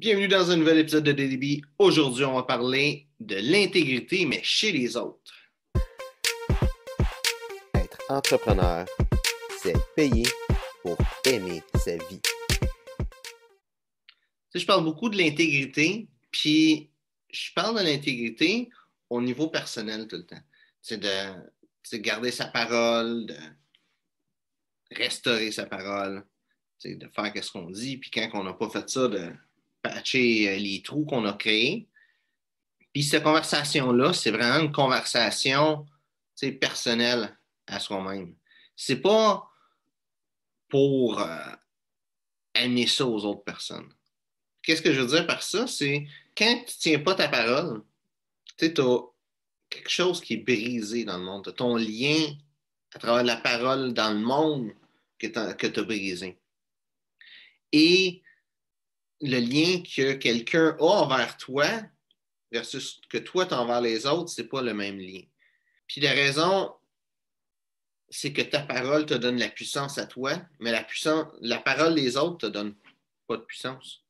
Bienvenue dans un nouvel épisode de DDB. Aujourd'hui, on va parler de l'intégrité, mais chez les autres. Être entrepreneur, c'est être payé pour aimer sa vie. Je parle beaucoup de l'intégrité, puis je parle de l'intégrité au niveau personnel tout le temps. C'est de garder sa parole, de restaurer sa parole, de faire ce qu'on dit, puis quand on n'a pas fait ça, de patcher les trous qu'on a créés. Puis cette conversation-là, c'est vraiment une conversation personnelle à soi-même. C'est pas pour amener ça aux autres personnes. Qu'est-ce que je veux dire par ça? C'est quand tu ne tiens pas ta parole, tu as quelque chose qui est brisé dans le monde. Tu as ton lien à travers la parole dans le monde que tu as brisé. Et le lien que quelqu'un a envers toi versus que toi tu as envers les autres, c'est pas le même lien. Puis la raison, c'est que ta parole te donne la puissance à toi, mais la parole des autres te donne pas de puissance.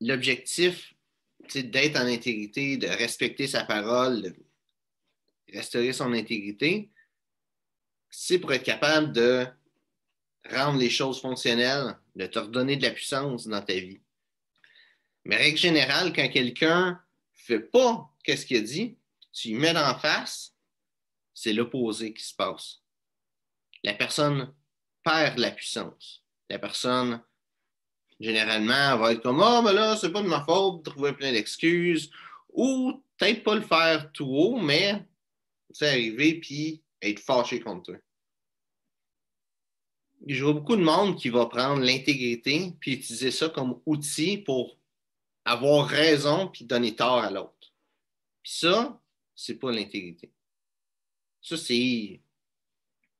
L'objectif, c'est d'être en intégrité, de respecter sa parole, de restaurer son intégrité, c'est pour être capable de rendre les choses fonctionnelles, de te redonner de la puissance dans ta vie. Mais règle générale, quand quelqu'un ne fait pas ce qu'il a dit, tu lui mets d'en face, c'est l'opposé qui se passe. La personne perd la puissance. La personne, généralement, va être comme « Ah, mais là, c'est pas de ma faute », trouver plein d'excuses, ou peut-être pas le faire tout haut, mais arriver puis être fâché contre toi. Je vois beaucoup de monde qui va prendre l'intégrité puis utiliser ça comme outil pour avoir raison puis donner tort à l'autre. Puis ça, c'est pas l'intégrité. Ça, c'est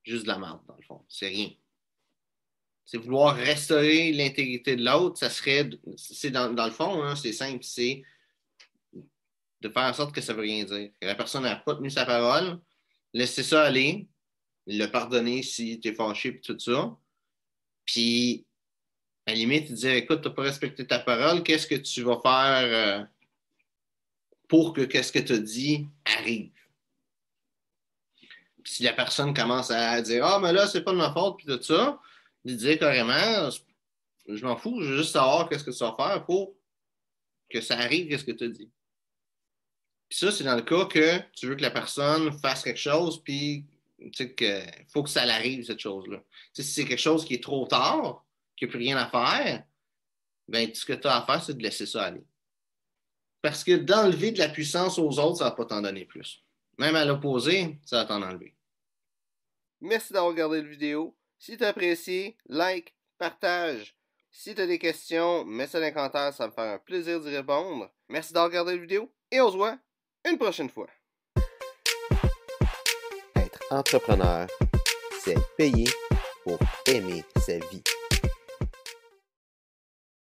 juste de la merde, dans le fond. C'est rien. C'est vouloir restaurer l'intégrité de l'autre, ça serait, c'est dans le fond, hein, c'est simple, c'est de faire en sorte que ça ne veut rien dire. Que la personne n'a pas tenu sa parole, laisser ça aller, le pardonner si tu es fâché et tout ça. Puis, à la limite, dire écoute, tu n'as pas respecté ta parole, qu'est-ce que tu vas faire pour que ce que tu as dit arrive? Puis, si la personne commence à dire ah, mais là, c'est pas de ma faute, puis tout ça, lui dire carrément je m'en fous, je veux juste savoir qu'est-ce que tu vas faire pour que ça arrive, qu'est-ce que tu as dit. Puis ça, c'est dans le cas que tu veux que la personne fasse quelque chose, puis tu sais qu'il faut que ça l'arrive, cette chose-là. Tu sais, si c'est quelque chose qui est trop tard, qu'il n'y a plus rien à faire, ben ce que tu as à faire, c'est de laisser ça aller. Parce que d'enlever de la puissance aux autres, ça ne va pas t'en donner plus. Même à l'opposé, ça va t'en enlever. Merci d'avoir regardé la vidéo. Si tu as apprécié, like, partage. Si tu as des questions, mets ça dans les commentaires, ça me fait un plaisir d'y répondre. Merci d'avoir regardé la vidéo et on se voit une prochaine fois. Être entrepreneur, c'est être payé pour aimer sa vie.